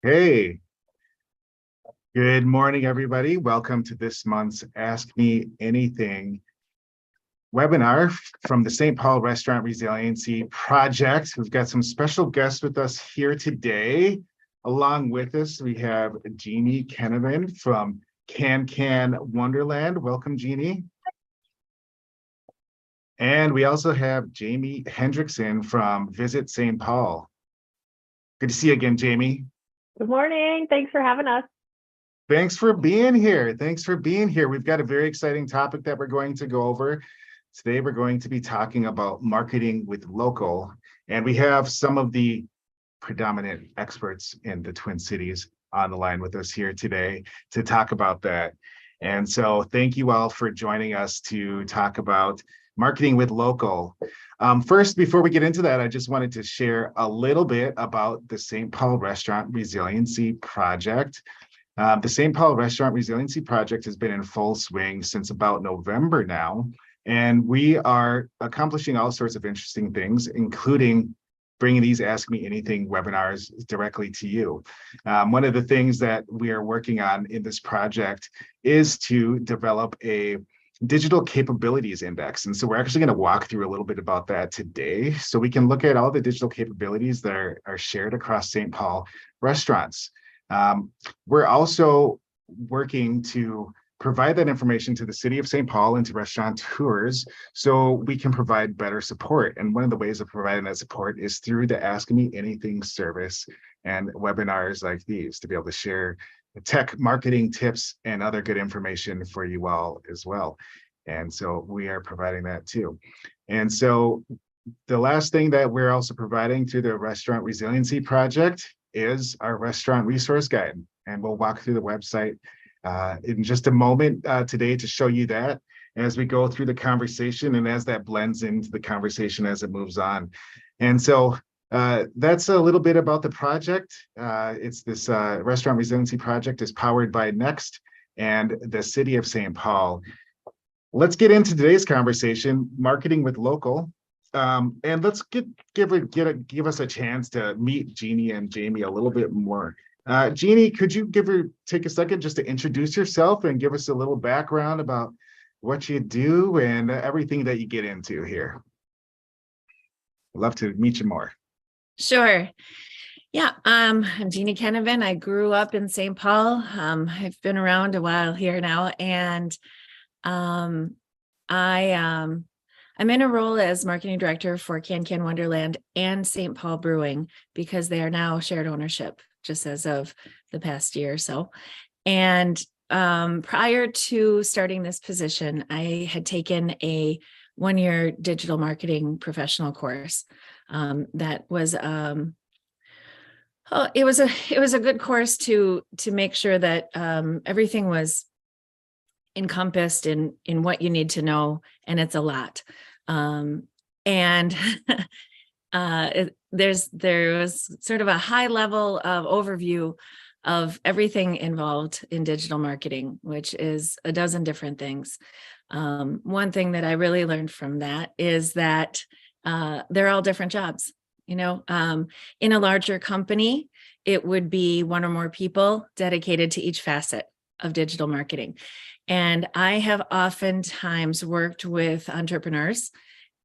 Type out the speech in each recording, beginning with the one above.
Hey, good morning, everybody. Welcome to this month's Ask Me Anything webinar from the St. Paul Restaurant Resiliency Project. We've got some special guests with us here today. Along with us, we have Jeannie Kenneman from Can Wonderland. Welcome, Jeannie. And we also have Jamie Hendrickson from Visit St. Paul. Good to see you again, Jamie. Good morning. Thanks for having us. Thanks for being here. Thanks for being here. We've got a very exciting topic that we're going to go over. Today, we're going to be talking about marketing with local, and we have some of the predominant experts in the Twin Cities on the line with us here today to talk about that. And so thank you all for joining us to talk about marketing with local. First, before we get into that, I just wanted to share a little bit about the St. Paul Restaurant Resiliency Project. The St. Paul Restaurant Resiliency Project has been in full swing since about November now, and we are accomplishing all sorts of interesting things, including bringing these Ask Me Anything webinars directly to you. One of the things that we are working on in this project is to develop a digital capabilities index. And so we're actually going to walk through a little bit about that today, so we can look at all the digital capabilities that are shared across St. Paul restaurants. We're also working to provide that information to the city of St. Paul and to restaurateurs so we can provide better support. And one of the ways of providing that support is through the Ask Me Anything service and webinars like these to be able to share tech marketing tips and other good information for you all as well. And so we are providing that too. And so the last thing that we're also providing through the Restaurant Resiliency Project is our restaurant resource guide. And we'll walk through the website in just a moment today to show you that as we go through the conversation and as that blends into the conversation as it moves on. And so that's a little bit about the project. It's this Restaurant Resiliency Project is powered by Next and the City of St. Paul. Let's get into today's conversation, marketing with local. And let's give us a chance to meet Jeannie and Jamie a little bit more. Jeannie, could you take a second just to introduce yourself and give us a little background about what you do and everything that you get into here? I'd love to meet you more. Sure. Yeah, I'm Jeannie Kenneman. I grew up in St. Paul. I've been around a while here now, and I'm in a role as marketing director for Can Wonderland and St. Paul Brewing because they are now shared ownership just as of the past year or so. And prior to starting this position, I had taken a one-year digital marketing professional course. That was it was a good course to make sure that everything was encompassed in what you need to know, and it's a lot. And there was sort of a high level of overview of everything involved in digital marketing, which is a dozen different things. One thing that I really learned from that is that they're all different jobs. In a larger company, it would be one or more people dedicated to each facet of digital marketing. And I have oftentimes worked with entrepreneurs,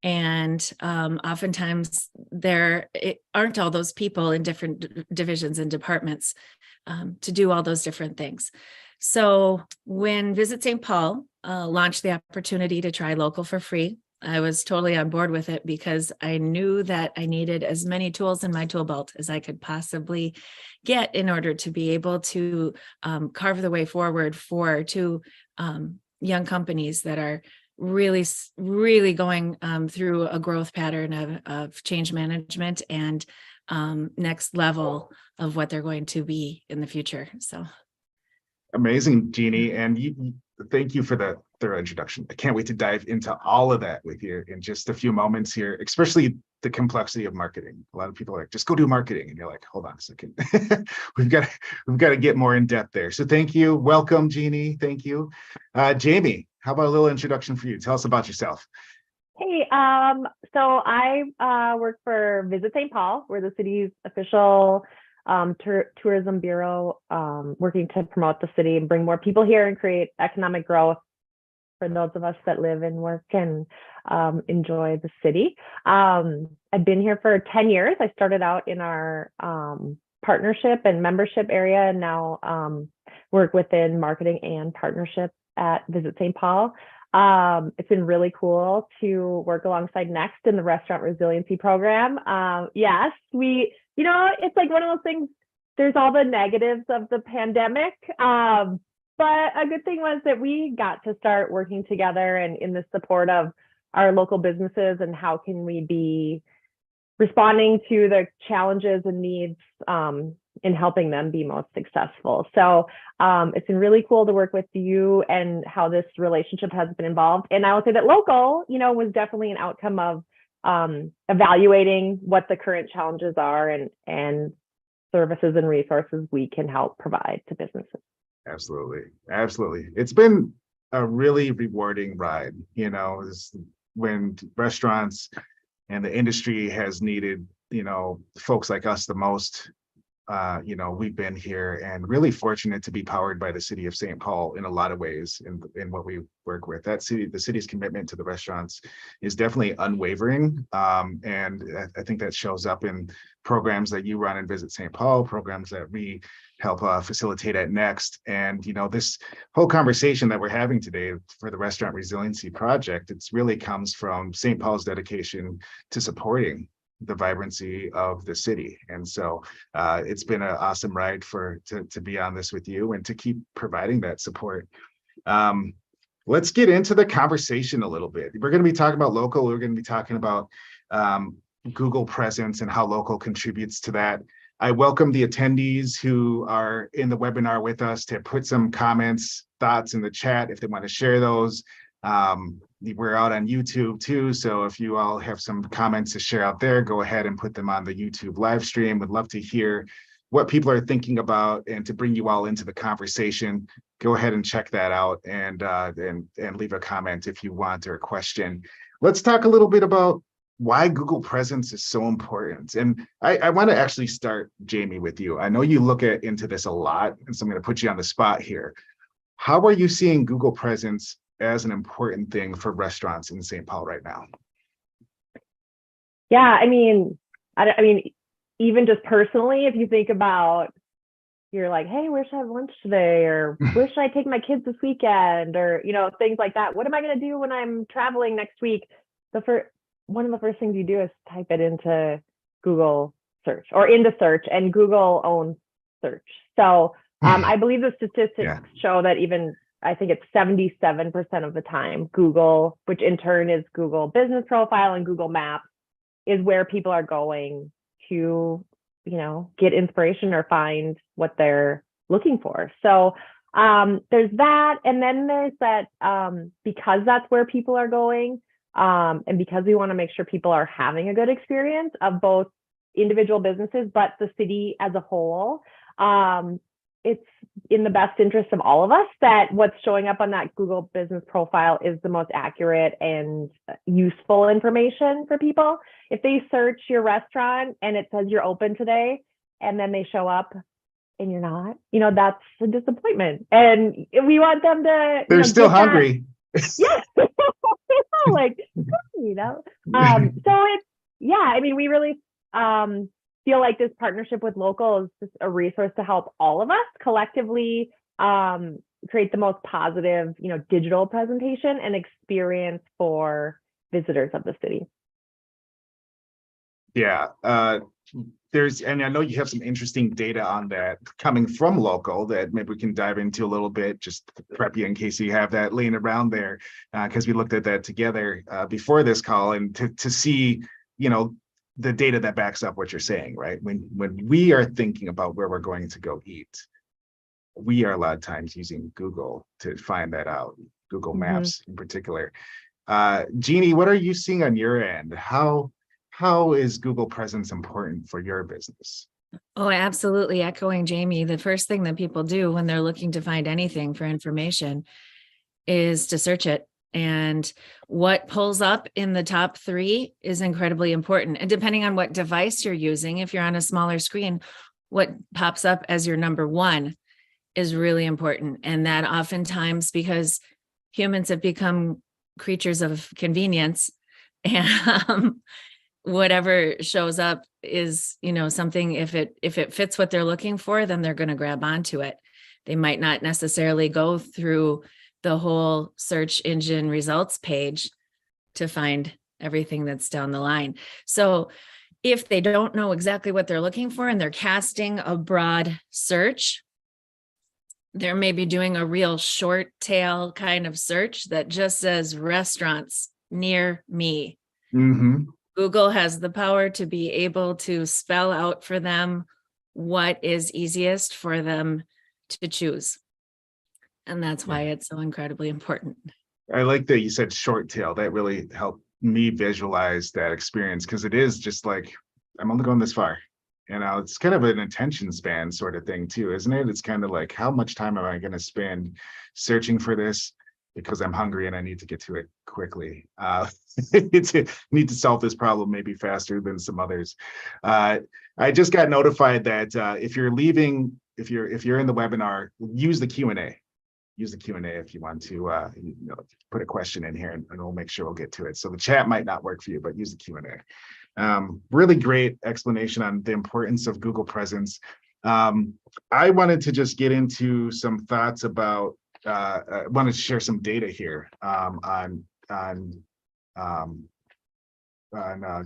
and oftentimes there aren't all those people in different divisions and departments to do all those different things. So when Visit St. Paul launched the opportunity to try local for free, I was totally on board with it because I knew that I needed as many tools in my tool belt as I could possibly get in order to be able to carve the way forward for two young companies that are really going through a growth pattern of change management and next level of what they're going to be in the future. So amazing, Jeannie, and thank you for the thorough introduction. I can't wait to dive into all of that with you in just a few moments here, especially the complexity of marketing. A lot of people are like, just go do marketing, and you're like, hold on a second. we've got to get more in depth there. So thank you. Welcome, Jeannie. Thank you. Jamie, how about a little introduction for you? Tell us about yourself. Hey, so I work for Visit St. Paul. We're the city's official tourism bureau, working to promote the city and bring more people here and create economic growth for those of us that live and work and enjoy the city. I've been here for 10 years. I started out in our partnership and membership area, and now work within marketing and partnership at Visit St. Paul. It's been really cool to work alongside Next in the restaurant resiliency program. Yes, it's like one of those things, there's all the negatives of the pandemic. But a good thing was that we got to start working together and in the support of our local businesses and how can we be responding to the challenges and needs in helping them be most successful. So it's been really cool to work with you and how this relationship has been involved. And I will say that local, was definitely an outcome of evaluating what the current challenges are and services and resources we can help provide to businesses. Absolutely. Absolutely. It's been a really rewarding ride, when restaurants and the industry has needed, folks like us the most. We've been here and really fortunate to be powered by the city of St. Paul in a lot of ways in what we work with. The city's commitment to the restaurants is definitely unwavering. And I think that shows up in programs that you run and Visit St. Paul, programs that we help facilitate at Next. And, this whole conversation that we're having today for the Restaurant Resiliency Project, it's really comes from St. Paul's dedication to supporting the vibrancy of the city. And so it's been an awesome ride to be on this with you and to keep providing that support. Let's get into the conversation a little bit. We're going to be talking about local. We're going to be talking about Google presence and how local contributes to that. I welcome the attendees who are in the webinar with us to put some comments, thoughts in the chat if they want to share those. We're out on YouTube too, so if you all have some comments to share out there, go ahead and put them on the YouTube live stream. Would love to hear what people are thinking about and to bring you all into the conversation. Go ahead and check that out and leave a comment if you want or a question. Let's talk a little bit about why Google presence is so important. And I want to actually start, Jamie, with you. I know you look into this a lot, and so I'm going to put you on the spot here. How are you seeing Google presence as an important thing for restaurants in St. Paul right now? Yeah, I mean, even just personally, if you think about, you're like, hey, where should I have lunch today? Or where should I take my kids this weekend? Or, things like that. What am I going to do when I'm traveling next week? One of the first things you do is type it into Google search or into search, and Google owns search. So I believe the statistics show that I think it's 77% of the time, Google, which in turn is Google Business Profile and Google Maps, is where people are going to, get inspiration or find what they're looking for. So there's that. And then there's that, because that's where people are going, and because we want to make sure people are having a good experience of both individual businesses, but the city as a whole, it's in the best interest of all of us that what's showing up on that Google Business Profile is the most accurate and useful information for people. If they search your restaurant and it says you're open today, and then they show up and you're not, that's a disappointment. And we want them to— They're still hungry. Yes. Like, so it's, we really feel like this partnership with local is just a resource to help all of us collectively create the most positive, digital presentation and experience for visitors of the city. Yeah, and I know you have some interesting data on that coming from local that maybe we can dive into a little bit, just to prep you in case you have that laying around there, because we looked at that together before this call, and to see, the data that backs up what you're saying, right? When we are thinking about where we're going to go eat, we are a lot of times using Google to find that out, Google Maps in particular. Jeannie, what are you seeing on your end? How is Google presence important for your business? Oh, absolutely. Echoing Jamie, the first thing that people do when they're looking to find anything for information is to search it. And what pulls up in the top 3 is incredibly important. And depending on what device you're using, if you're on a smaller screen, what pops up as your number one is really important. And that oftentimes, because humans have become creatures of convenience, and whatever shows up is, something, if it fits what they're looking for, then they're going to grab onto it. They might not necessarily go through the whole search engine results page to find everything that's down the line. So if they don't know exactly what they're looking for and they're casting a broad search, they're maybe doing a real short tail kind of search that just says restaurants near me. Mm-hmm. Google has the power to be able to spell out for them what is easiest for them to choose. And that's why it's so incredibly important. I like that you said short tail. That really helped me visualize that experience, because it is just like, I'm only going this far. It's kind of an attention span sort of thing too, isn't it? It's kind of like, how much time am I going to spend searching for this because I'm hungry and I need to get to it quickly. Need to solve this problem maybe faster than some others. I just got notified that if you're in the webinar, use the Q&A. Use the Q&A if you want to put a question in here, and we'll make sure we'll get to it. So the chat might not work for you, but use the Q&A. Really great explanation on the importance of Google presence. I wanted to just get into some thoughts about, I wanted to share some data here on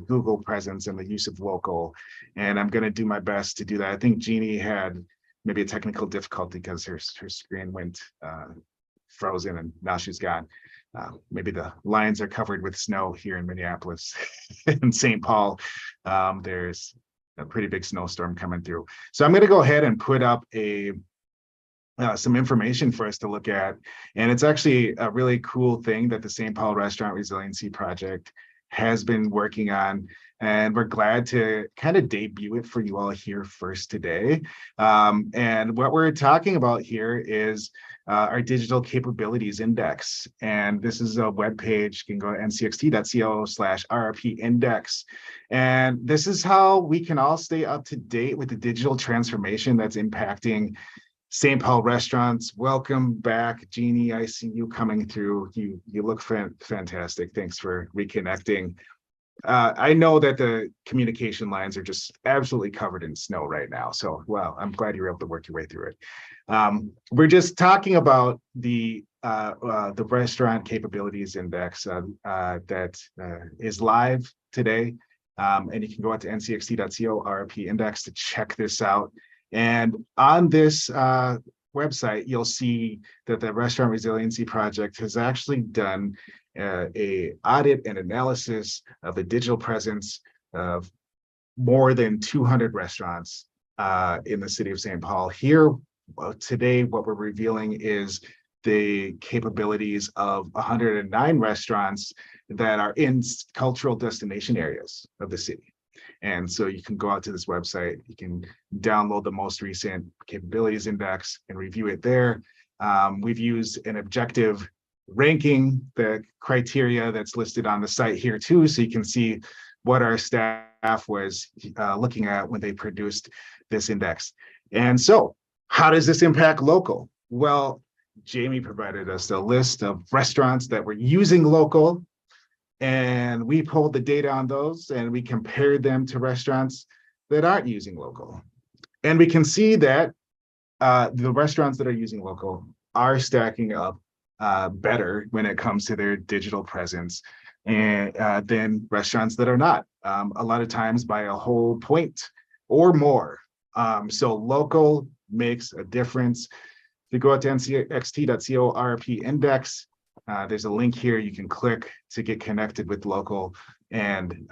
Google presence and the use of local, and I'm going to do my best to do that. I think Jeannie had maybe a technical difficulty because her screen went frozen and now she's gone. Maybe the lines are covered with snow here in Minneapolis. In St. Paul, there's a pretty big snowstorm coming through. So I'm going to go ahead and put up some information for us to look at. And it's actually a really cool thing that the St. Paul Restaurant Resiliency Project has been working on. And we're glad to kind of debut it for you all here first today. And what we're talking about here is our Digital Capabilities Index. And this is a web page. You can go to ncxt.co/RRP index. And this is how we can all stay up to date with the digital transformation that's impacting St. Paul restaurants. Welcome back, Jeannie. I see you coming through. You look fantastic. Thanks for reconnecting. I know that the communication lines are just absolutely covered in snow right now. So, well, I'm glad you were able to work your way through it. We're just talking about the Restaurant Capabilities Index that is live today. And you can go out to ncxt.co/RRP index to check this out. And on this website, you'll see that the Restaurant Resiliency Project has actually done a audit and analysis of the digital presence of more than 200 restaurants in the city of St. Paul. Here today, what we're revealing is the capabilities of 109 restaurants that are in cultural destination areas of the city. And so you can go out to this website, you can download the most recent capabilities index and review it there. We've used an objective ranking, the criteria that's listed on the site here too, so you can see what our staff was looking at when they produced this index. And so how does this impact local? Well, Jamie provided us a list of restaurants that were using local, and we pulled the data on those and we compared them to restaurants that aren't using local. And we can see that the restaurants that are using local are stacking up better when it comes to their digital presence and than restaurants that are not, a lot of times by a whole point or more. So local makes a difference. If you go out to ncxt.co/RRP index, there's a link here you can click to get connected with local and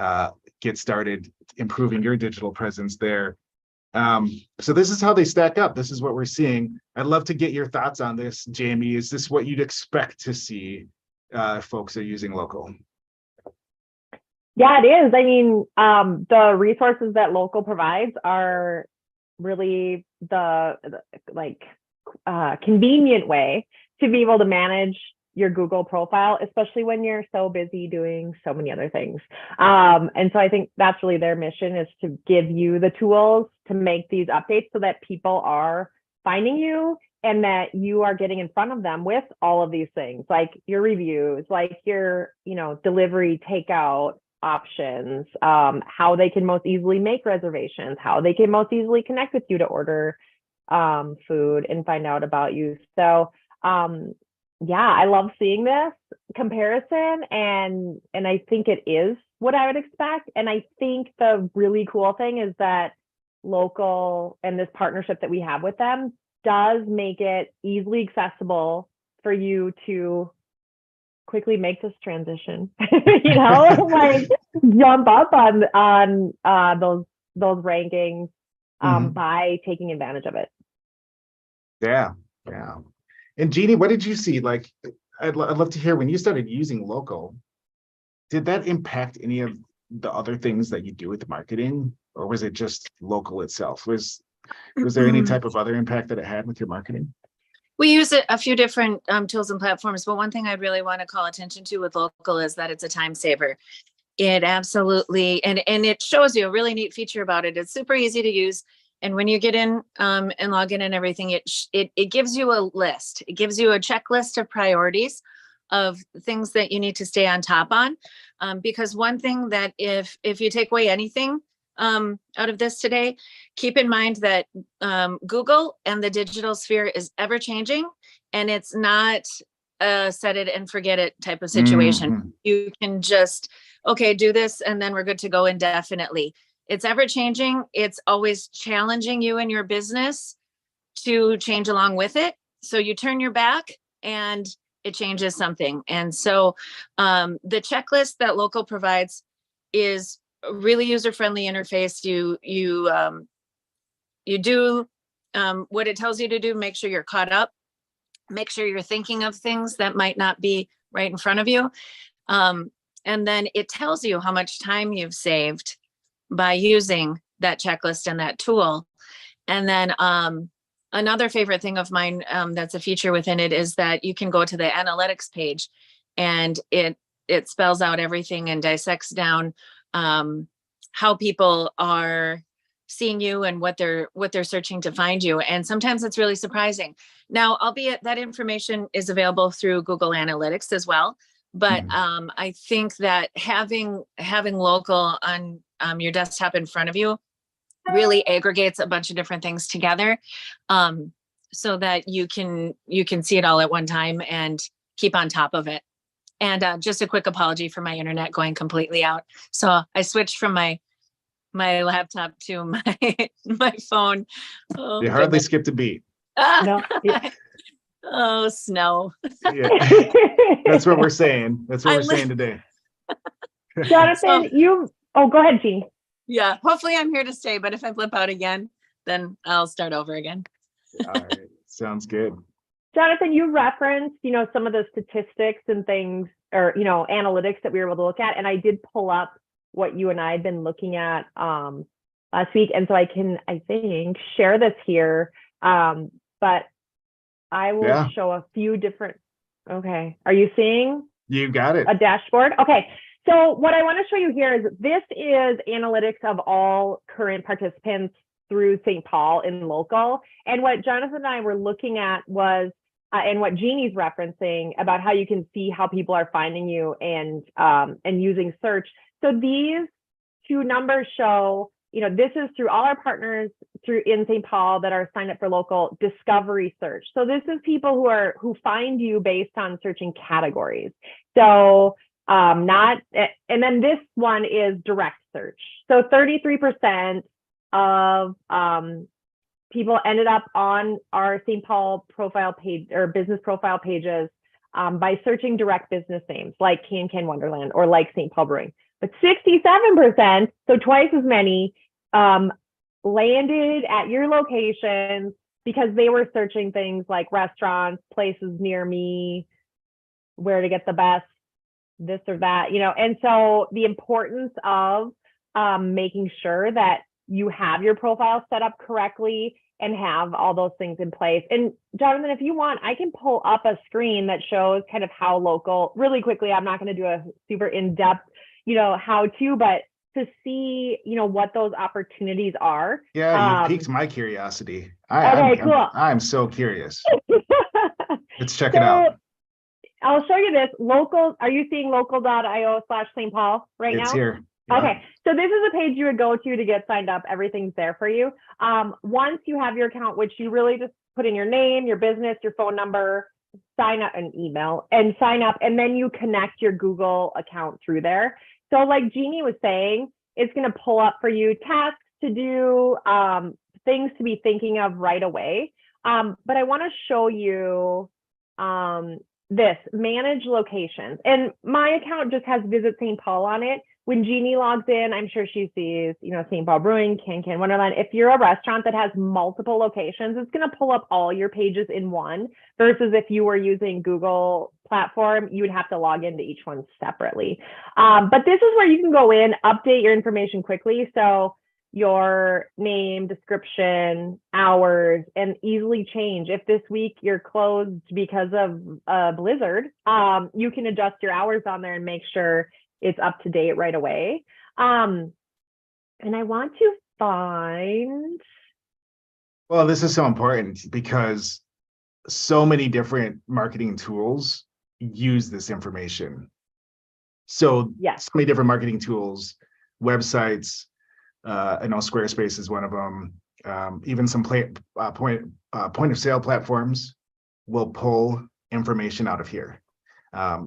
get started improving your digital presence there. So this is how they stack up. This is what we're seeing. I'd love to get your thoughts on this, Jamie. Is this what you'd expect to see if folks are using local? Yeah, it is. I mean, the resources that local provides are really the convenient way to be able to manage your Google profile, especially when you're so busy doing so many other things. And so I think that's really their mission, is to give you the tools to make these updates so that people are finding you and that you are getting in front of them with all of these things, like your reviews, like your, delivery, takeout options, how they can most easily make reservations, how they can most easily connect with you to order food and find out about you. So yeah, I love seeing this comparison, and I think it is what I would expect. And I think the really cool thing is that local and this partnership that we have with them does make it easily accessible for you to quickly make this transition, like jump up on those rankings by taking advantage of it. Yeah. And Jeannie, what did you see? Like, I'd love to hear, when you started using local, did that impact any of the other things that you do with marketing, or was it just local itself? Was there any type of other impact that it had with your marketing? We use a few different tools and platforms, but one thing I'd really want to call attention to with local is that it's a time saver. It absolutely, and it shows you a really neat feature about it. It's super easy to use. And when you get in and log in and everything, it gives you a list. It gives you a checklist of priorities of things that you need to stay on top on. Because one thing that if you take away anything out of this today, keep in mind that Google and the digital sphere is ever changing, and it's not a set it and forget it type of situation. You can just, okay, do this, and then we're good to go indefinitely. It's ever changing. It's always challenging you and your business to change along with it. So you turn your back and it changes something. And so the checklist that local provides is a really user-friendly interface. You do what it tells you to do. Make sure you're caught up. Make sure you're thinking of things that might not be right in front of you. And then it tells you how much time you've saved by using that checklist and that tool. And then another favorite thing of mine that's a feature within it is that you can go to the analytics page, and it spells out everything and dissects down how people are seeing you and what they're searching to find you. And sometimes it's really surprising. Now, albeit that information is available through Google Analytics as well. But I think that having local on your desktop in front of you really aggregates a bunch of different things together, so that you can see it all at one time and keep on top of it. And just a quick apology for my internet going completely out. So I switched from my laptop to my phone. Oh, you hardly skipped a beat. No. Oh, snow. Yeah. That's what we're saying. That's what we're saying today. Jonathan, go ahead, Jean. Yeah, hopefully I'm here to stay, but if I flip out again, then I'll start over again. All right, sounds good. Jonathan, you referenced, some of the statistics and things, or, analytics that we were able to look at. And I did pull up what you and I had been looking at last week. And so I think, share this here. But I will show a few different, okay. Are you seeing? You got it. A dashboard? Okay. So what I want to show you here is this is analytics of all current participants through St. Paul in local. And what Jonathan and I were looking at was, and what Jeannie's referencing about how you can see how people are finding you and using search. So these two numbers show, this is through all our partners in St. Paul that are signed up for local discovery search. So this is people who find you based on searching categories. So and then this one is direct search. So 33% of people ended up on our St. Paul profile page or business profile pages by searching direct business names like Can Wonderland or like St. Paul Brewing. But 67%, so twice as many, landed at your locations because they were searching things like restaurants, places near me, where to get the best, this or that, and so the importance of making sure that you have your profile set up correctly and have all those things in place. And Jonathan, if you want, I can pull up a screen that shows kind of how local, really quickly. I'm not going to do a super in-depth, how to, but to see, what those opportunities are. Yeah, you've piqued my curiosity. Okay, cool. I'm so curious. Let's check it So out. I'll show you this. Local, are you seeing local.io/St. Paul right now? It's here. Yeah. Okay, so this is a page you would go to get signed up. Everything's there for you. Once you have your account, which you really just put in your name, your business, your phone number, sign up, an email, and sign up, and then you connect your Google account through there. So like Jeannie was saying, it's going to pull up for you tasks to do, things to be thinking of right away. But I want to show you this, manage locations. And my account just has Visit St. Paul on it. When Jeannie logs in, I'm sure she sees, St. Paul Brewing, Can Wonderland. If you're a restaurant that has multiple locations, it's going to pull up all your pages in one, versus if you were using Google platform, you would have to log into each one separately. But this is where you can go in, update your information quickly. So your name, description, hours, and easily change. If this week you're closed because of a blizzard, you can adjust your hours on there and make sure it's up to date right away. And I want to find. Well, this is so important because so many different marketing tools use this information. So, yes, so many different marketing tools, websites. I know Squarespace is one of them. Even some point of sale platforms will pull information out of here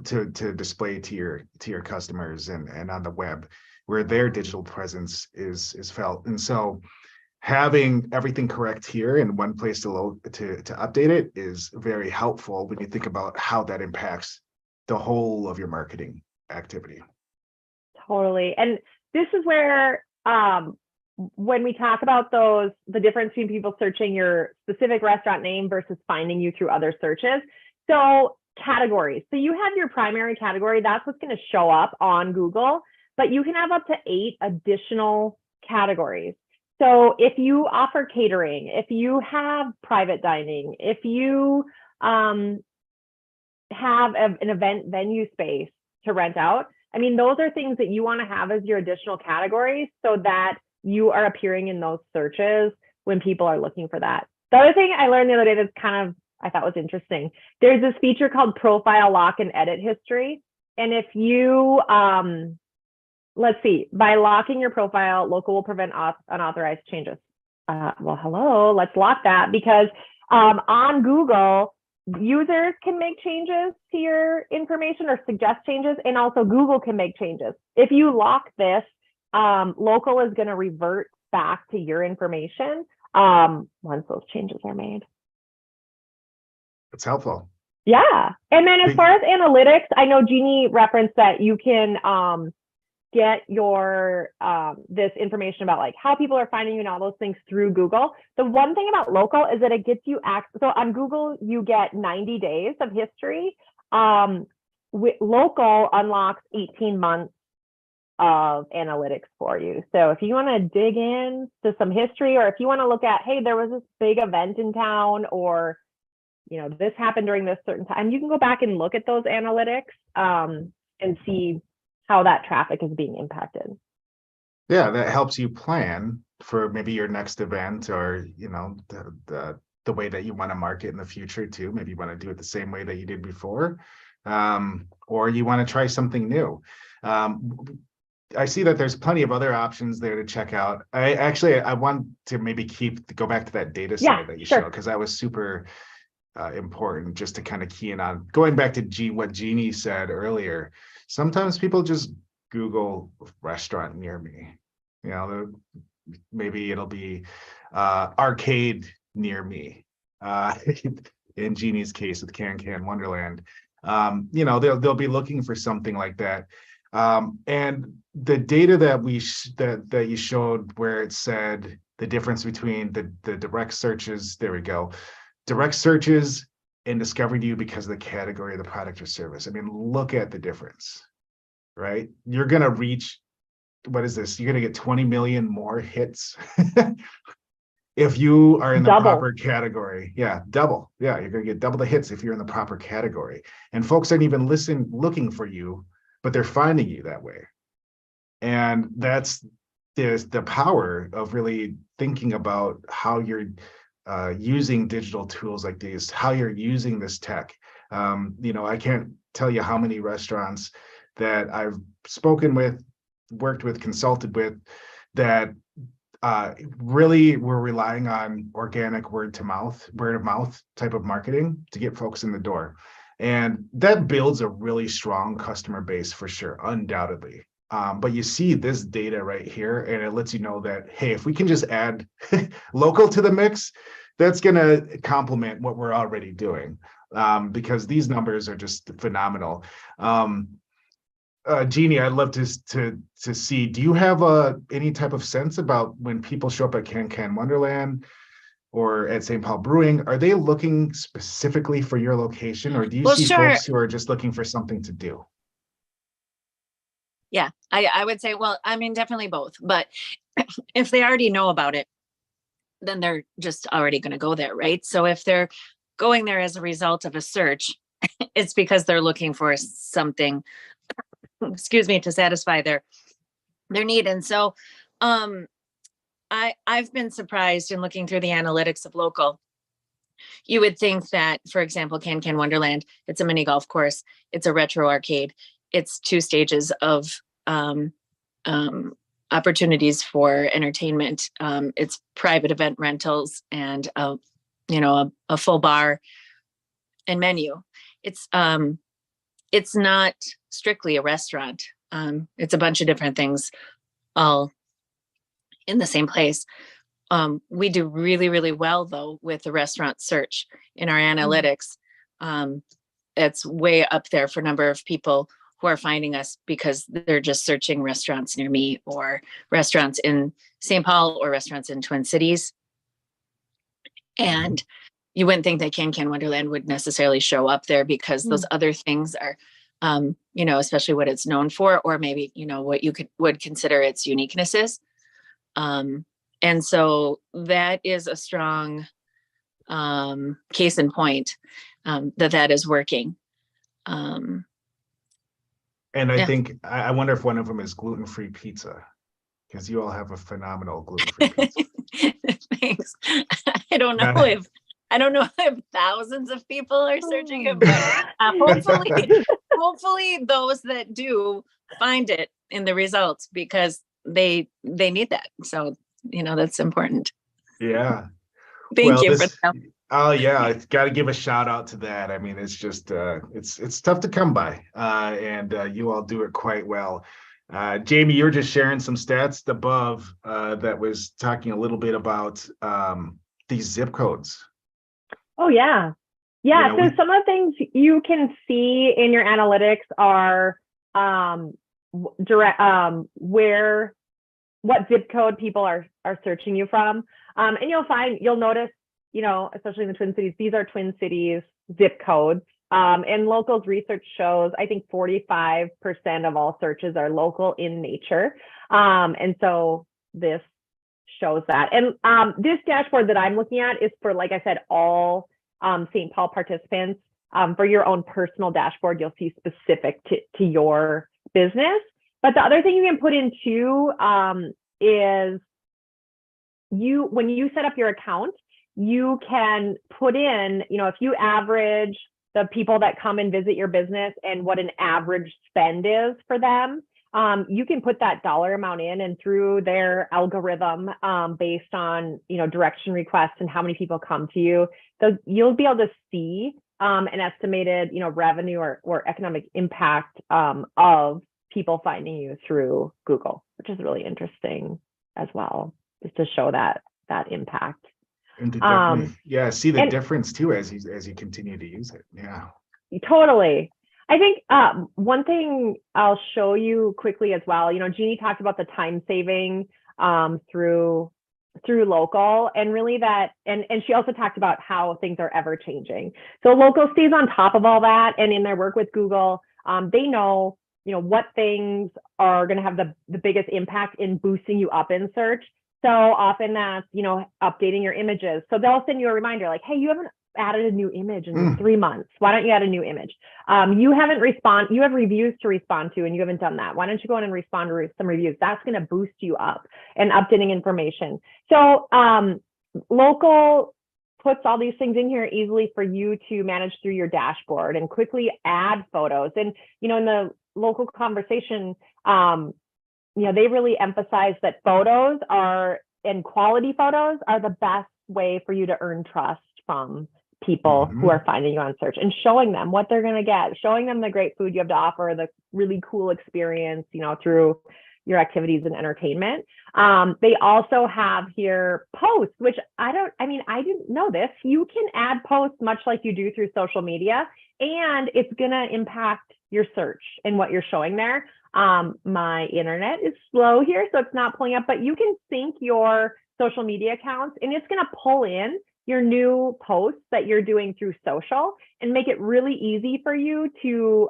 to display to your customers and on the web, where their digital presence is felt. And so having everything correct here in one place to update it is very helpful when you think about how that impacts the whole of your marketing activity. Totally. And this is where when we talk about the difference between people searching your specific restaurant name versus finding you through other searches. So categories. So you have your primary category. That's what's going to show up on Google, but you can have up to 8 additional categories. So if you offer catering, if you have private dining, if you have an event venue space to rent out, I mean, those are things that you want to have as your additional categories so that you are appearing in those searches when people are looking for that. The other thing I learned the other day that's kind of, I thought was interesting. There's this feature called Profile Lock and Edit History. And if you, let's see, by locking your profile, local will prevent unauthorized changes. Well, hello, let's lock that, because on Google, users can make changes to your information or suggest changes, and also Google can make changes. If you lock this, local is going to revert back to your information once those changes are made. It's helpful. Yeah. And then as far as analytics, I know Jeannie referenced that you can get your this information about like how people are finding you and all those things through Google. The one thing about local is that it gets you access. So on Google, you get 90 days of history. Local unlocks 18 months of analytics for you. So if you want to dig in to some history, or if you want to look at, hey, there was this big event in town, or this happened during this certain time, you can go back and look at those analytics and see how that traffic is being impacted. Yeah, that helps you plan for maybe your next event, or the way that you want to market in the future too. Maybe you want to do it the same way that you did before, or you want to try something new. I see that there's plenty of other options there to check out. I want to maybe go back to that data side that you showed, because that was super important, just to kind of key in on. Going back to what Jeannie said earlier, sometimes people just Google restaurant near me. Maybe it'll be arcade near me. In Jeannie's case with Can Wonderland, they'll be looking for something like that. And the data that you showed, where it said the difference between the direct searches, there we go, direct searches and discovered you because of the category of the product or service. I mean, look at the difference, right? You're going to reach, what is this? You're going to get 20 million more hits If you are in the Double. proper category, yeah, double. Yeah, you're gonna get double the hits if you're in the proper category. And folks aren't even looking for you, but they're finding you that way. And that's the power of really thinking about how you're using digital tools like these, how you're using this tech. I can't tell you how many restaurants that I've spoken with, worked with, consulted with, that really we're relying on organic word of mouth type of marketing to get folks in the door. And that builds a really strong customer base for sure, undoubtedly. But you see this data right here, and it lets you know that, hey, if we can just add local to the mix, that's going to complement what we're already doing, because these numbers are just phenomenal. Jeannie, I'd love to see, do you have any type of sense about when people show up at Can Wonderland or at St. Paul Brewing, are they looking specifically for your location, or do you see sure. folks who are just looking for something to do? Yeah, I would say, well, I mean, definitely both. But if they already know about it, then they're just already going to go there, right? So if they're going there as a result of a search, it's because they're looking for something, excuse me, to satisfy their need. And so I've been surprised in looking through the analytics of local. You would think that, for example, Can Wonderland, it's a mini golf course, it's a retro arcade, it's 2 stages of opportunities for entertainment. It's private event rentals and a full bar and menu. It's not strictly a restaurant. It's a bunch of different things all in the same place. We do really, really well though with the restaurant search in our analytics. It's way up there for number of people who are finding us because they're just searching restaurants near me, or restaurants in St. Paul, or restaurants in Twin Cities. And you wouldn't think that Can Wonderland would necessarily show up there because those other things are, especially what it's known for, or maybe, what you would consider its uniquenesses. And so that is a strong case in point that is working. And I think, I wonder if one of them is gluten-free pizza, because you all have a phenomenal gluten-free pizza. Thanks. I don't know if thousands of people are searching it, but hopefully those that do find it in the results, because they need that. So, that's important. Yeah. Thank you for that. Oh yeah, I've got to give a shout out to that. I mean, it's just it's tough to come by, and you all do it quite well. Jamie, you were just sharing some stats above that was talking a little bit about these zip codes. Oh yeah. So some of the things you can see in your analytics are what zip code people are searching you from, and you'll notice, especially in the Twin Cities, these are Twin Cities zip codes. And locals research shows, I think 45% of all searches are local in nature. And so this shows that. And this dashboard that I'm looking at is for, like I said, all St. Paul participants. For your own personal dashboard, you'll see specific to your business. But the other thing you can put in too is when you set up your account, you can put in, if you average the people that come and visit your business and what an average spend is for them, you can put that dollar amount in, and through their algorithm, based on, direction requests and how many people come to you, you'll be able to see an estimated, revenue or economic impact of people finding you through Google, which is really interesting as well, just to show that impact. And to definitely, see the difference too as you continue to use it. Yeah, totally. I think one thing I'll show you quickly as well, Jeannie talked about the time saving through local, and really that, and she also talked about how things are ever changing. So local stays on top of all that, and in their work with Google, they know, what things are going to have the biggest impact in boosting you up in search. So often that's, updating your images. So they'll send you a reminder like, hey, you haven't added a new image in 3 months. Why don't you add a new image? You have reviews to respond to and you haven't done that. Why don't you go in and respond to some reviews? That's going to boost you up and updating information. So local puts all these things in here easily for you to manage through your dashboard and quickly add photos. And, in the local conversation, they really emphasize that quality photos are the best way for you to earn trust from people who are finding you on search, and showing them what they're going to get, showing them the great food you have to offer, the really cool experience, through your activities and entertainment. They also have here posts, which I didn't know this. You can add posts much like you do through social media, and it's going to impact your search and what you're showing there. My internet is slow here, so it's not pulling up, but you can sync your social media accounts and it's going to pull in your new posts that you're doing through social and make it really easy for you to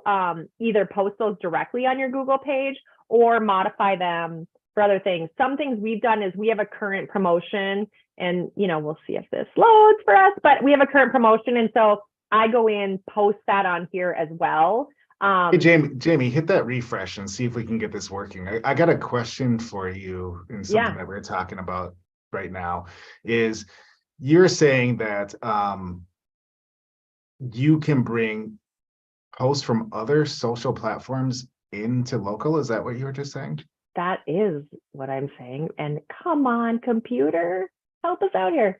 either post those directly on your Google page or modify them for other things. Some things we've done is we have a current promotion, and we'll see if this loads for us, but we have a current promotion, and so I go in, post that on here as well. Hey, Jamie, hit that refresh and see if we can get this working. I got a question for you, and something that we're talking about right now is you're saying that you can bring posts from other social platforms into local. Is that what you were just saying? That is what I'm saying. And come on, computer, help us out here.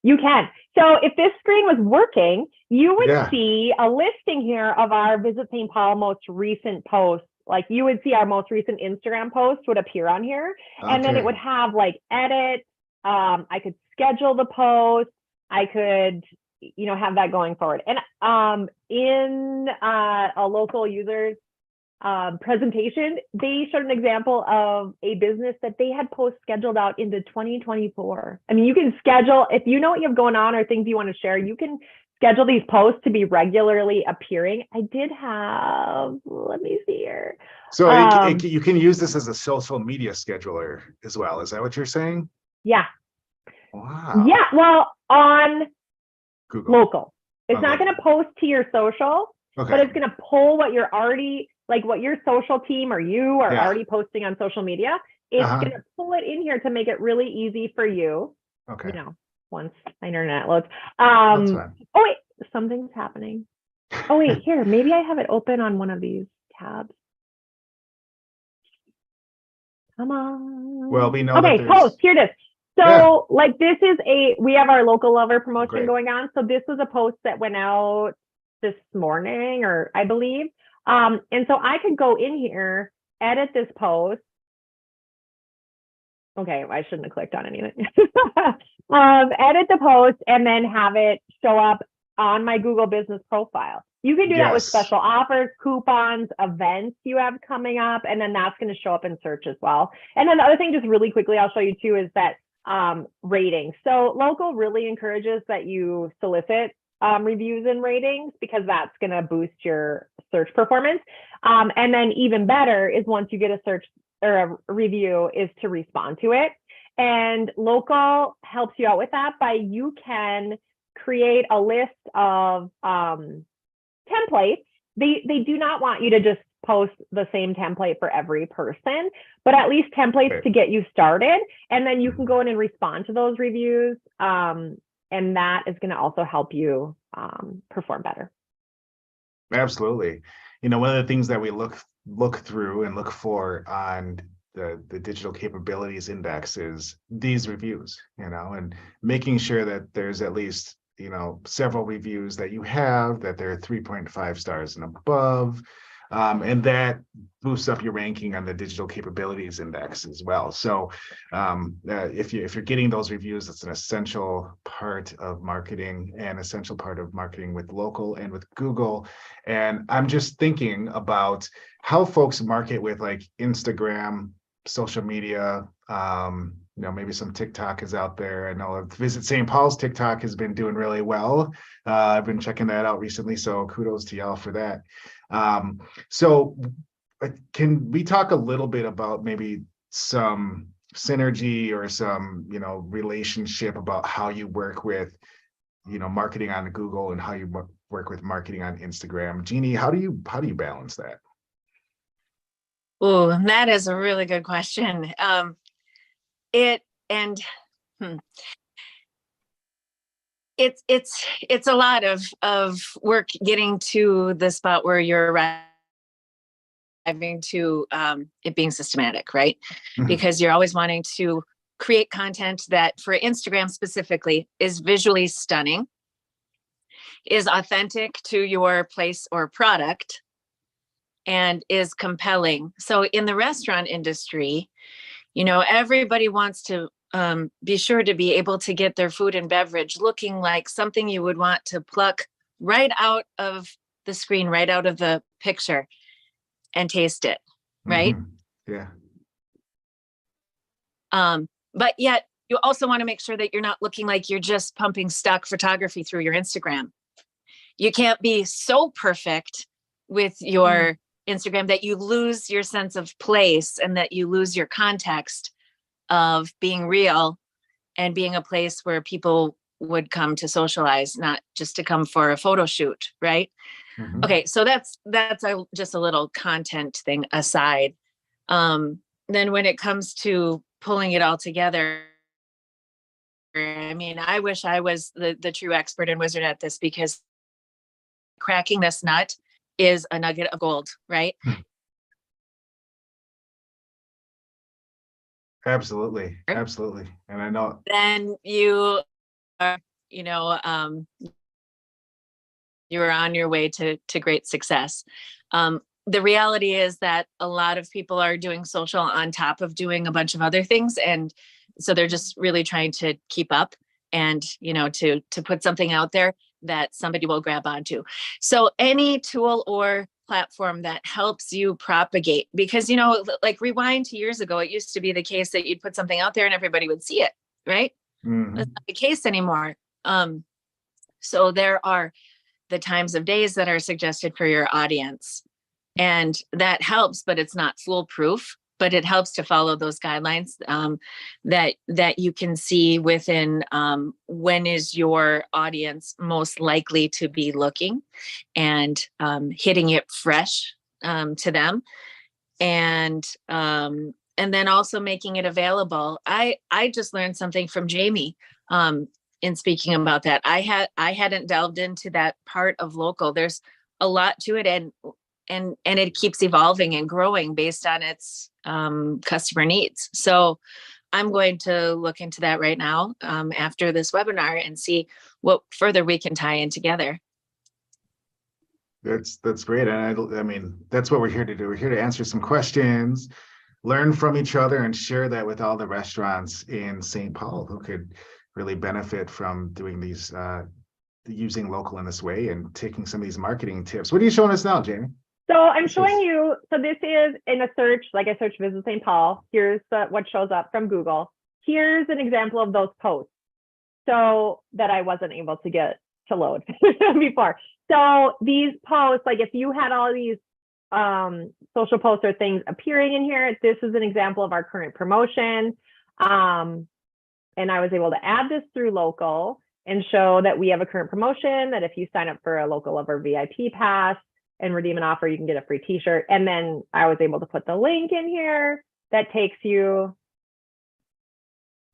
You can. So if this screen was working, you would see a listing here of our Visit St. Paul most recent posts. Like you would see our most recent Instagram post would appear on here. Okay. And then it would have like edit. I could schedule the post. I could, have that going forward. And in a local user's presentation, they showed an example of a business that they had posts scheduled out into 2024. I mean, you can schedule, if you know what you have going on or things you want to share, you can schedule these posts to be regularly appearing. I did have, let me see here. So you can use this as a social media scheduler as well. Is that what you're saying? Yeah. Wow. Yeah. Well, on Google. Local. It's not going to post to your social, but it's going to pull what you're already, like what your social team or you are already posting on social media. It's going to pull it in here to make it really easy for you. Okay. Once my internet loads. Oh wait, something's happening. Oh wait, here, maybe I have it open on one of these tabs. Come on. Well, we know. Okay, post. Here it is. So like this is we have our local lover promotion going on. So this was a post that went out this morning, or I believe. And so I could go in here, edit this post. Okay, I shouldn't have clicked on anything. Edit the post and then have it show up on my Google business profile. You can do that with special offers, coupons, events you have coming up, and then that's going to show up in search as well. And then the other thing, just really quickly, I'll show you too, is that rating. So local really encourages that you solicit reviews and ratings, because that's going to boost your search performance. And then even better is once you get a search or a review is to respond to it. And local helps you out with that by you can create a list of templates. They do not want you to just post the same template for every person, but at least templates to get you started. And then you can go in and respond to those reviews. And that is going to also help you perform better. Absolutely. One of the things that we look through and look for on the digital capabilities index is these reviews, and making sure that there's at least, several reviews that you have, that they're 3.5 stars and above. And that boosts up your ranking on the digital capabilities index as well. So if you're getting those reviews, it's an essential part of marketing, and essential part of marketing with local and with Google. And I'm just thinking about how folks market with like Instagram, social media, maybe some TikTok is out there. I know Visit St. Paul's TikTok has been doing really well. I've been checking that out recently, so kudos to y'all for that. So can we talk a little bit about maybe some synergy or some, relationship about how you work with, marketing on Google and how you work with marketing on Instagram? Jeannie, how do you balance that? Oh, that is a really good question. It and hmm, it's a lot of work getting to the spot where you're arriving to it being systematic, right? Mhm. Because you're always wanting to create content that, for Instagram specifically, is visually stunning, is authentic to your place or product, and is compelling. So in the restaurant industry, everybody wants to be sure to be able to get their food and beverage looking like something you would want to pluck right out of the screen, right out of the picture, and taste it, right? Mhm. Yeah. But yet you also want to make sure that you're not looking like you're just pumping stock photography through your Instagram. You can't be so perfect with your Instagram that you lose your sense of place and that you lose your context of being real and being a place where people would come to socialize, not just to come for a photo shoot, right? Mhm. Okay, so that's just a little content thing aside. Then when it comes to pulling it all together, I mean, I wish I was the true expert and wizard at this, because cracking this nut is a nugget of gold, right? Absolutely. Absolutely. And I know. Then you are, you know, um, you're on your way to great success. The reality is that a lot of people are doing social on top of doing a bunch of other things, and so they're just really trying to keep up and to put something out there that somebody will grab onto. So any tool or platform that helps you propagate, because like rewind to years ago, it used to be the case that you'd put something out there and everybody would see it, right? That's Mhm. not the case anymore. So there are the times of days that are suggested for your audience. And that helps, but it's not foolproof. But it helps to follow those guidelines that you can see within when is your audience most likely to be looking, and hitting it fresh to them, and then also making it available. I just learned something from Jamie in speaking about that. I hadn't delved into that part of local. There's a lot to it, and it keeps evolving and growing based on its customer needs. So I'm going to look into that right now after this webinar and see what further we can tie in together. That's great. And I mean, that's what we're here to do. We're here to answer some questions, learn from each other, and share that with all the restaurants in St. Paul who could really benefit from doing these, using local in this way and taking some of these marketing tips. What are you showing us now, Jamie? So I'm showing you, so this is in a search, like I searched Visit St. Paul. Here's what shows up from Google. Here's an example of those posts. So that I wasn't able to get to load before. So these posts, like if you had all these social posts or things appearing in here, this is an example of our current promotion. And I was able to add this through local and show that we have a current promotion that if you sign up for a local lover VIP pass and redeem an offer, you can get a free t-shirt. And then I was able to put the link in here that takes you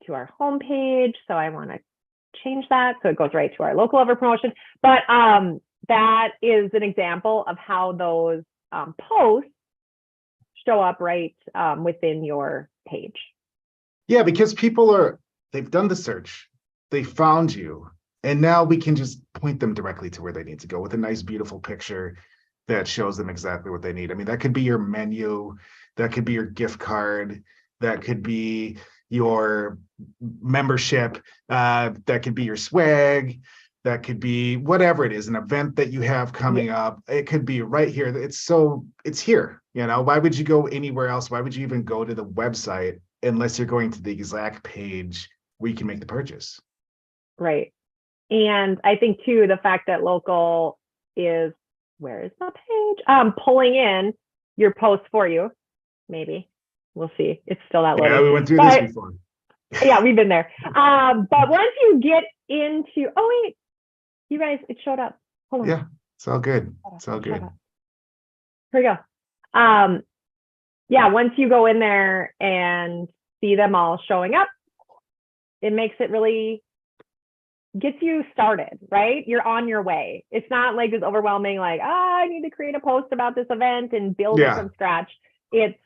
to our homepage. So I want to change that so it goes right to our local lover promotion. But that is an example of how those posts show up right within your page. Yeah, because they've done the search, they found you, and now we can just point them directly to where they need to go with a nice, beautiful picture that shows them exactly what they need. I mean, that could be your menu, that could be your gift card, that could be your membership, that could be your swag, that could be whatever it is, an event that you have coming up. It could be right here. It's here. Why would you go anywhere else? Why would you even go to the website unless you're going to the exact page where you can make the purchase? Right. And I think too, the fact that local is, where is the page? Pulling in your post for you. Maybe. We'll see. It's still not loading. Yeah, we went through this before. Yeah, we've been there. But once you get into, oh wait, you guys, it showed up. Hold on. Yeah, it's all good. It's all good. Here we go. Yeah, once you go in there and see them all showing up, it makes it really gets you started, right? You're on your way. It's not like this overwhelming, like, I need to create a post about this event and build it from scratch. It's,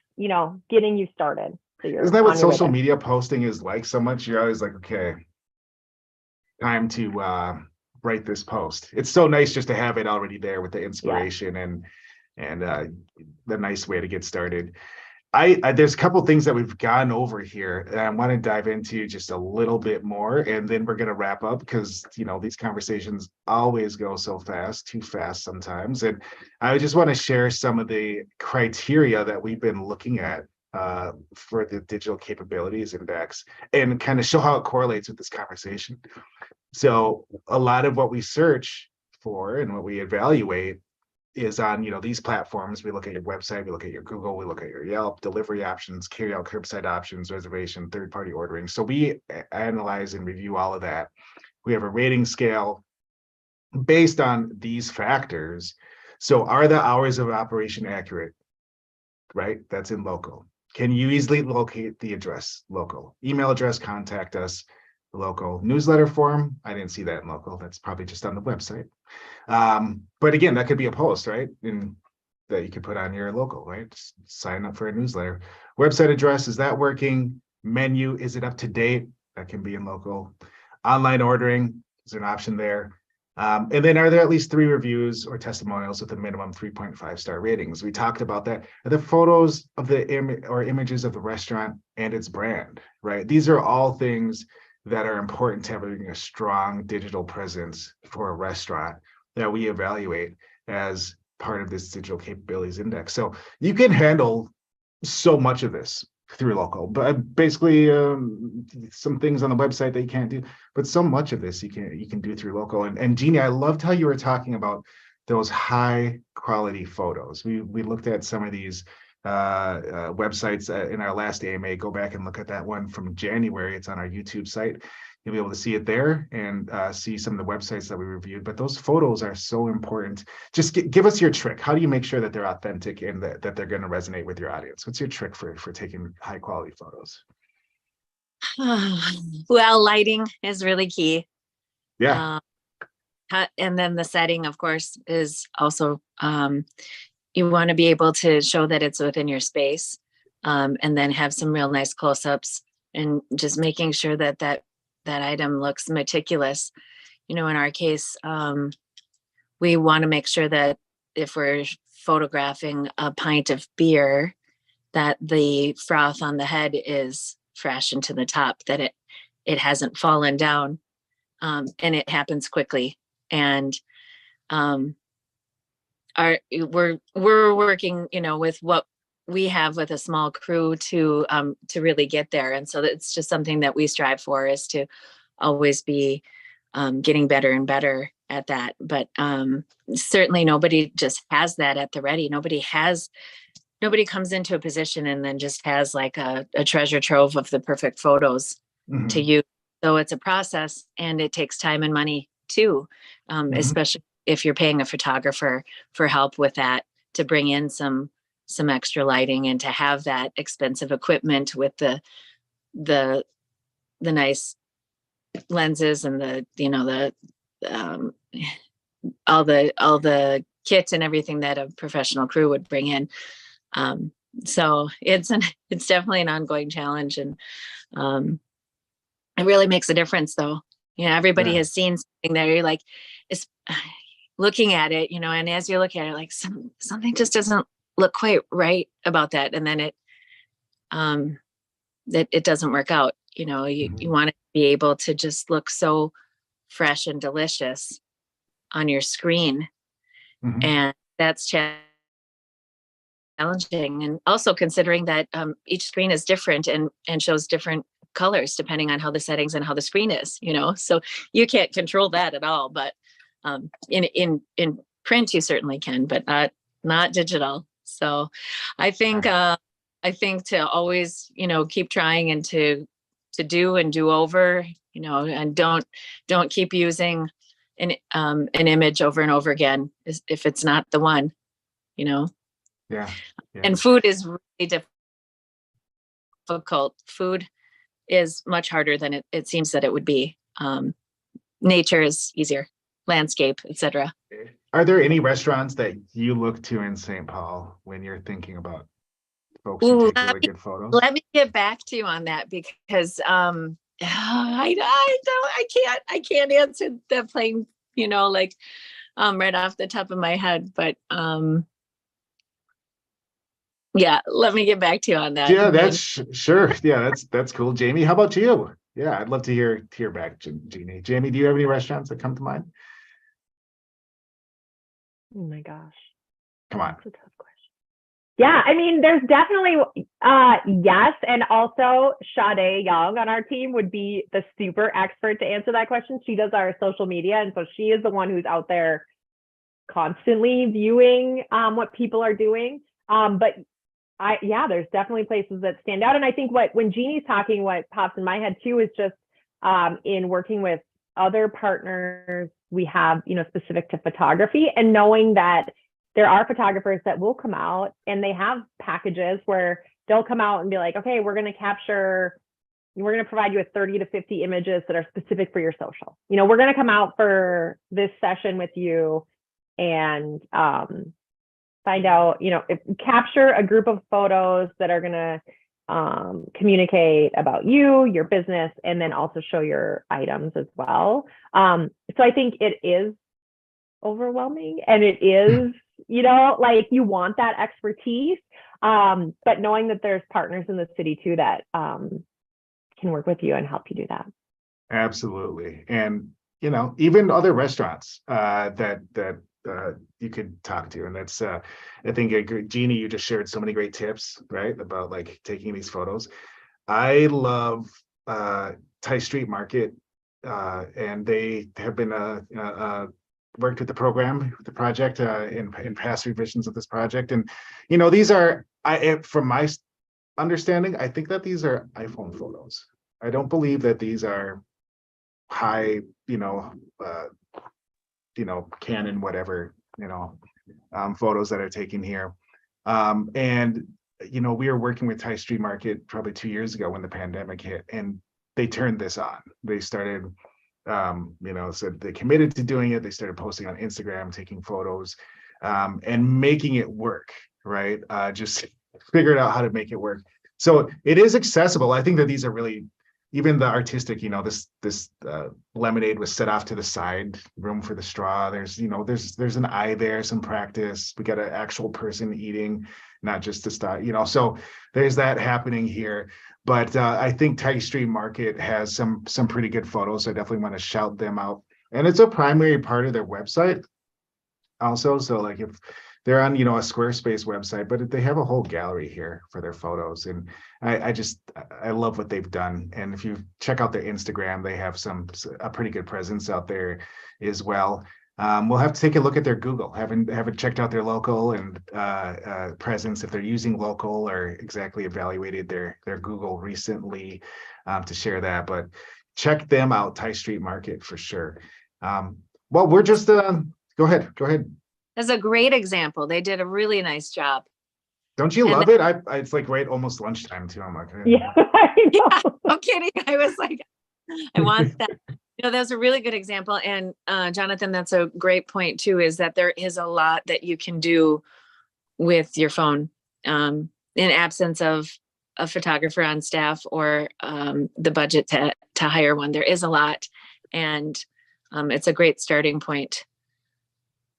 getting you started. So isn't that what social media posting is like so much? You're always like, okay, time to write this post. It's so nice just to have it already there with the inspiration and the nice way to get started. There's a couple things that we've gone over here that I want to dive into just a little bit more, and then we're going to wrap up because these conversations always go so fast, too fast sometimes. And I just want to share some of the criteria that we've been looking at for the Digital Capabilities Index and kind of show how it correlates with this conversation. So a lot of what we search for and what we evaluate is on these platforms. We look at your website, we look at your Google, we look at your Yelp, delivery options, carry out curbside options, reservation, third-party ordering. So we analyze and review all of that. We have a rating scale based on these factors. So are the hours of operation accurate? Right, that's in local. Can you easily locate the address? Local. Email address, contact us, local. Newsletter form, I didn't see that in local. That's probably just on the website. But again, that could be a post, right? And that you could put on your local, right? Just sign up for a newsletter. Website address, is that working? Menu, is it up to date? That can be in local. Online ordering, is there an option there? And then are there at least 3 reviews or testimonials with a minimum 3.5 star ratings? We talked about that. Are the photos of the images of the restaurant and its brand, right? These are all things that are important to having a strong digital presence for a restaurant that we evaluate as part of this Digital Capabilities Index. So you can handle so much of this through local, but basically some things on the website that you can't do, but so much of this you can do through local. And Jeannie, I loved how you were talking about those high quality photos. We looked at some of these websites in our last AMA. Go back and look at that one from January. It's on our YouTube site. You'll be able to see it there and see some of the websites that we reviewed. But those photos are so important. Just give us your trick. How do you make sure that they're authentic and that they're going to resonate with your audience? What's your trick for taking high quality photos? Well, lighting is really key. Yeah. And then the setting, of course, is also you want to be able to show that it's within your space, and then have some real nice close-ups and just making sure that item looks meticulous. In our case, we want to make sure that if we're photographing a pint of beer, that the froth on the head is fresh into the top, that it hasn't fallen down, and it happens quickly. And we're working, with what we have with a small crew to really get there. And so it's just something that we strive for, is to always be getting better and better at that. But certainly nobody just has that at the ready. Nobody comes into a position and then just has like a treasure trove of the perfect photos to use. So it's a process, and it takes time and money too, especially if you're paying a photographer for help with that, to bring in some extra lighting and to have that expensive equipment with the nice lenses and all the kits and everything that a professional crew would bring in. So it's definitely an ongoing challenge, and it really makes a difference though. Everybody has seen something that you're like, it's looking at it, and as you're looking at it, like something just doesn't look quite right about that. And then it doesn't work out. You want to be able to just look so fresh and delicious on your screen. And that's challenging. And also considering that each screen is different and shows different colors depending on how the settings and how the screen is, so you can't control that at all. But in print you certainly can, but not digital. So I think to always, keep trying and to do and do over, and don't keep using an image over and over again if it's not the one, Yeah. And food is really difficult. Food is much harder than it seems that it would be. Nature is easier, landscape, etc. Are there any restaurants that you look to in St. Paul when you're thinking about folks who take really good photos? Let me get back to you on that, because I can't answer the plain, right off the top of my head, but yeah, let me get back to you on that. Yeah, that's sure. Yeah, that's cool. Jamie, how about you? Yeah, I'd love to hear back, Jeannie. Jamie, do you have any restaurants that come to mind? Oh my gosh. Come on. That's a tough question. Yeah, I mean, there's definitely yes, and also Sade Young on our team would be the super expert to answer that question. She does our social media, and so she is the one who's out there constantly viewing what people are doing. But there's definitely places that stand out. And I think when Jeannie's talking, what pops in my head too is just in working with other partners we have, specific to photography, and knowing that there are photographers that will come out and they have packages where they'll come out and be like, okay, we're going to provide you with 30 to 50 images that are specific for your social. We're going to come out for this session with you and find out, capture a group of photos that are going to communicate about you, your business, and then also show your items as well. So I think it is overwhelming, and it is, you want that expertise, but knowing that there's partners in the city too that can work with you and help you do that. Absolutely. And, even other restaurants that you could talk to. And that's, I think, Jeannie, you just shared so many great tips, right? About like taking these photos. I love Thai Street Market, and they have been worked with the program, the project in past revisions of this project. And, these are, from my understanding, I think that these are iPhone photos. I don't believe that these are high, Canon, whatever, photos that are taken here. And, we were working with Thai Street Market probably 2 years ago when the pandemic hit, and they turned this on. They started, so they committed to doing it. They started posting on Instagram, taking photos, and making it work, right? Just figured out how to make it work. So it is accessible. I think that these are really, even the artistic, this lemonade was set off to the side, room for the straw. There's an eye there, some practice. We got an actual person eating, not just the style, so there's that happening here. But I think Thai Street Market has some pretty good photos. So I definitely want to shout them out. And it's a primary part of their website also. So like if they're on, a Squarespace website, but they have a whole gallery here for their photos. And I love what they've done. And if you check out their Instagram, they have a pretty good presence out there as well. We'll have to take a look at their Google. Haven't checked out their local and presence, if they're using local or exactly evaluated their Google recently to share that. But check them out, Thai Street Market, for sure. Well, we're just go ahead. That's a great example. They did a really nice job. Don't you love it? It's like right almost lunchtime too. I'm like, yeah, I know. Yeah, I'm kidding. I was like, I want that. That was a really good example. And Jonathan, that's a great point too, is that there is a lot that you can do with your phone in absence of a photographer on staff or the budget to hire one. There is a lot, and it's a great starting point.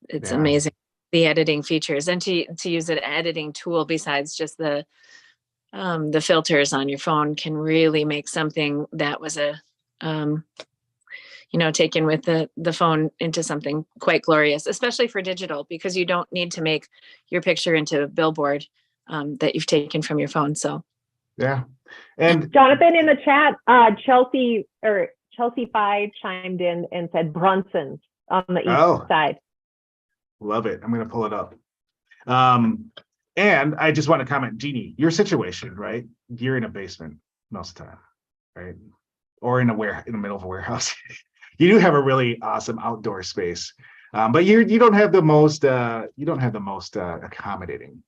It's amazing, the editing features, and to use an editing tool besides just the filters on your phone can really make something that was taken with the phone into something quite glorious, especially for digital, because you don't need to make your picture into a billboard that you've taken from your phone. So yeah. And Jonathan, in the chat, Chelsea Phi chimed in and said Brunson's on the east side. Love it. I'm going to pull it up. And I just want to comment, Jeannie, your situation, right? You're in a basement most of the time, right? Or in in the middle of a warehouse. You do have a really awesome outdoor space, but you don't have the most accommodating.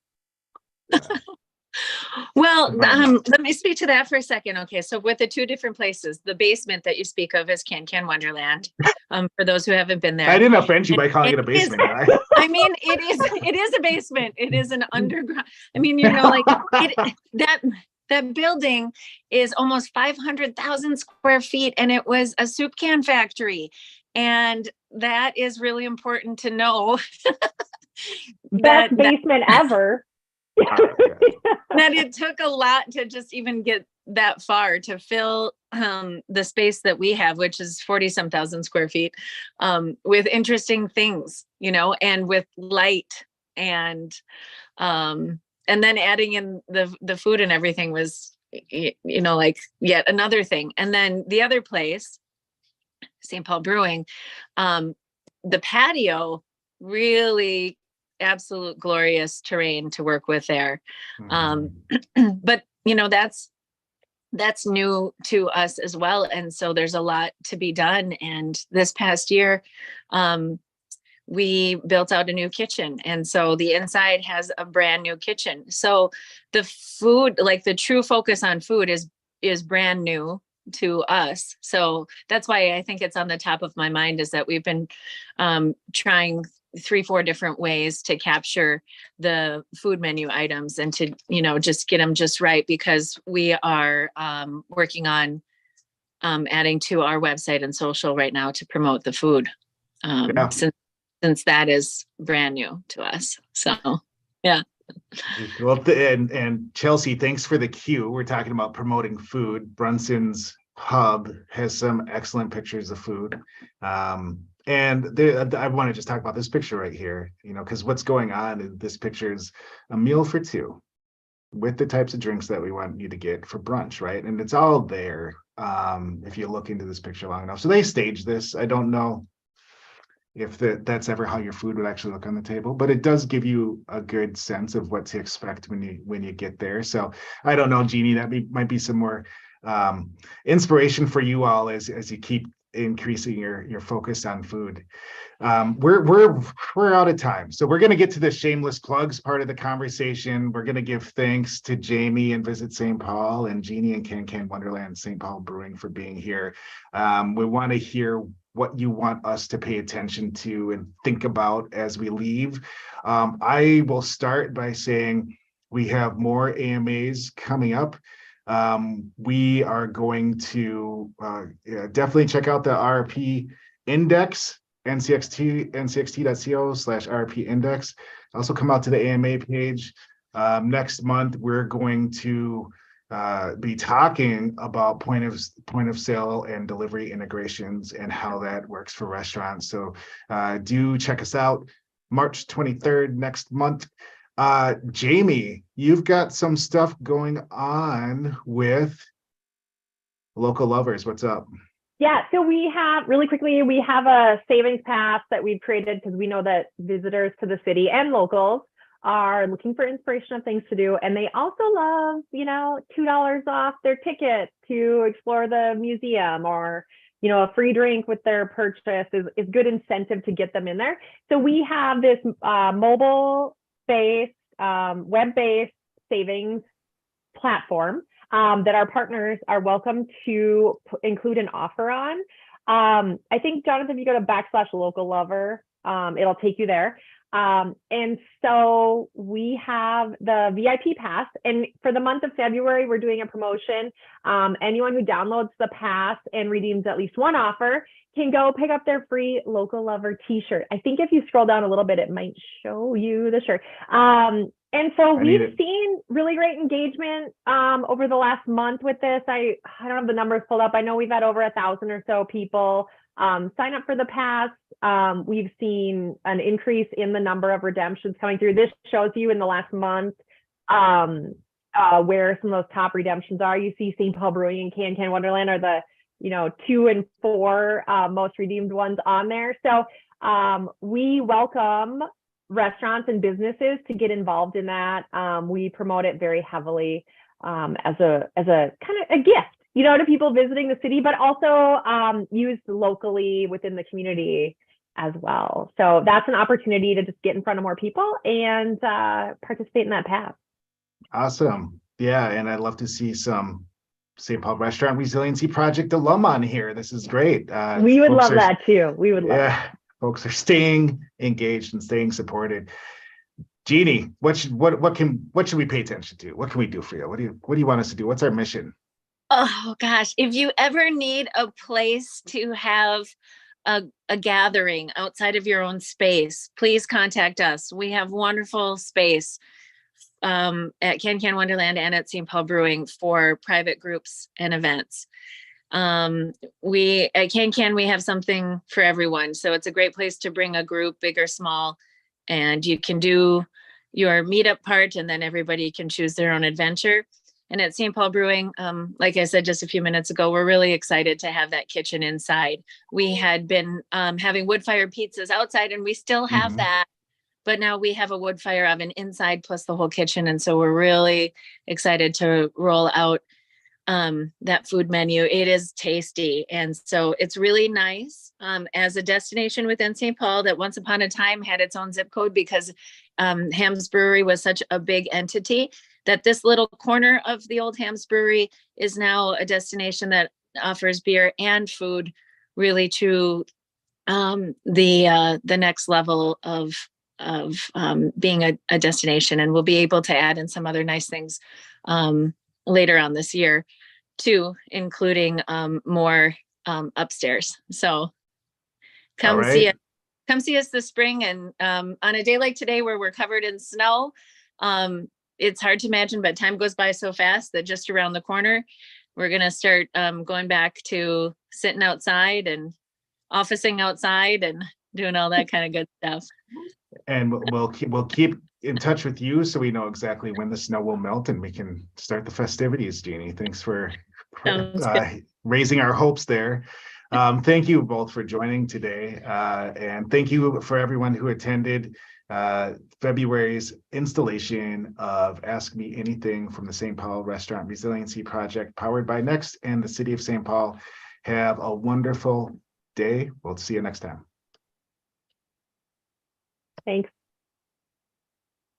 Well, environment. let me speak to that for a second. Okay, so with the two different places, the basement that you speak of is Can Wonderland. For those who haven't been I there, didn't offend you and by calling it it a is. basement, did I? I mean, it is a basement. It is an underground. I mean, like that building is almost 500,000 square feet, and it was a soup can factory, and that is really important to know. Best basement ever. That it took a lot to just even get that far to fill the space that we have, which is 40 some thousand square feet, with interesting things, and with light and then adding in the food and everything was, like yet another thing. And then the other place, St. Paul Brewing, the patio, really absolute glorious terrain to work with there. But that's new to us as well. And so there's a lot to be done. And this past year, we built out a new kitchen. And so the inside has a brand new kitchen. So the food, like the true focus on food is brand new to us. So that's why I think it's on the top of my mind, is that we've been trying 3-4 different ways to capture the food menu items and to, just get them just right, because we are working on adding to our website and social right now to promote the food, since that is brand new to us. So, yeah. Well, and Chelsea, thanks for the cue. We're talking about promoting food. Brunson's Hub has some excellent pictures of food. And I want to just talk about this picture right here, because what's going on in this picture is a meal for two with the types of drinks that we want you to get for brunch, right? And it's all there if you look into this picture long enough. So they staged this. I don't know if that's ever how your food would actually look on the table, but it does give you a good sense of what to expect when you get there. So I don't know, Jeannie, might be some more inspiration for you all as you keep increasing your focus on food. We're out of time, so we're going to get to the shameless plugs part of the conversation. We're going to give thanks to Jamie and Visit St. Paul, and Jeannie and Can Wonderland St. Paul Brewing for being here. We want to hear what you want us to pay attention to and think about as we leave. I will start by saying we have more AMAs coming up. We are going to definitely check out the RP index, ncxt.co/RP index. Also come out to the AMA page. Next month, we're going to be talking about point of sale and delivery integrations and how that works for restaurants. So do check us out. March 23rd next month. Jamie, you've got some stuff going on with Local Lovers. What's up? Yeah, so we have a savings pass that we've created because we know that visitors to the city and locals are looking for inspiration of things to do. And they also love, $2 off their ticket to explore the museum, or, a free drink with their purchase is good incentive to get them in there. So we have this mobile-based, web-based savings platform that our partners are welcome to include an offer on. I think, Jonathan, if you go to /local lover, it'll take you there. And so we have the VIP pass, and for the month of February, we're doing a promotion. Anyone who downloads the pass and redeems at least one offer can go pick up their free Local Lover t-shirt. I think if you scroll down a little bit, it might show you the shirt. And so we've seen really great engagement over the last month with this. I don't have the numbers pulled up. I know we've had over 1,000 or so people sign up for the pass. We've seen an increase in the number of redemptions coming through. This shows you in the last month where some of those top redemptions are. You see St. Paul Brewing and Can Wonderland are the 2 and 4 most redeemed ones on there. So we welcome restaurants and businesses to get involved in that. We promote it very heavily as a kind of a gift, you know, to people visiting the city, but also used locally within the community as well. So that's an opportunity to just get in front of more people and participate in that path. Awesome. Yeah, and I'd love to see some St. Paul Restaurant Resiliency Project alum on here. This is great. We would Folks love are, that too. We would love it. yeah, folks are staying engaged and staying supported. Jeannie, what should we pay attention to? What can we do for you? What do you want us to do? What's our mission? Oh gosh, if you ever need a place to have a gathering outside of your own space, please contact us. We have wonderful space at Can Wonderland and at St. Paul Brewing for private groups and events. We at Can we have something for everyone. So it's a great place to bring a group, big or small, and you can do your meetup part and then everybody can choose their own adventure. And at St. Paul Brewing, like I said just a few minutes ago, we're really excited to have that kitchen inside. We had been having wood-fired pizzas outside and we still have that, but now we have a wood fire oven inside plus the whole kitchen. And so we're really excited to roll out that food menu. It is tasty. And so it's really nice as a destination within St. Paul that once upon a time had its own zip code because Ham's Brewery was such a big entity that this little corner of the old Ham's Brewery is now a destination that offers beer and food really to the next level of being a destination. And we'll be able to add in some other nice things later on this year too, including more upstairs. So come see it. Come see us this spring. And on a day like today where we're covered in snow, it's hard to imagine, but time goes by so fast that just around the corner, we're going to start going back to sitting outside and officing outside and doing all that kind of good stuff. And we'll keep in touch with you so we know exactly when the snow will melt and we can start the festivities, Jeannie. Thanks for raising our hopes there. Thank you both for joining today. And thank you for everyone who attended February's installation of Ask Me Anything from the St. Paul Restaurant Resiliency Project, powered by Next and the City of St. Paul. Have a wonderful day. We'll see you next time. Thanks.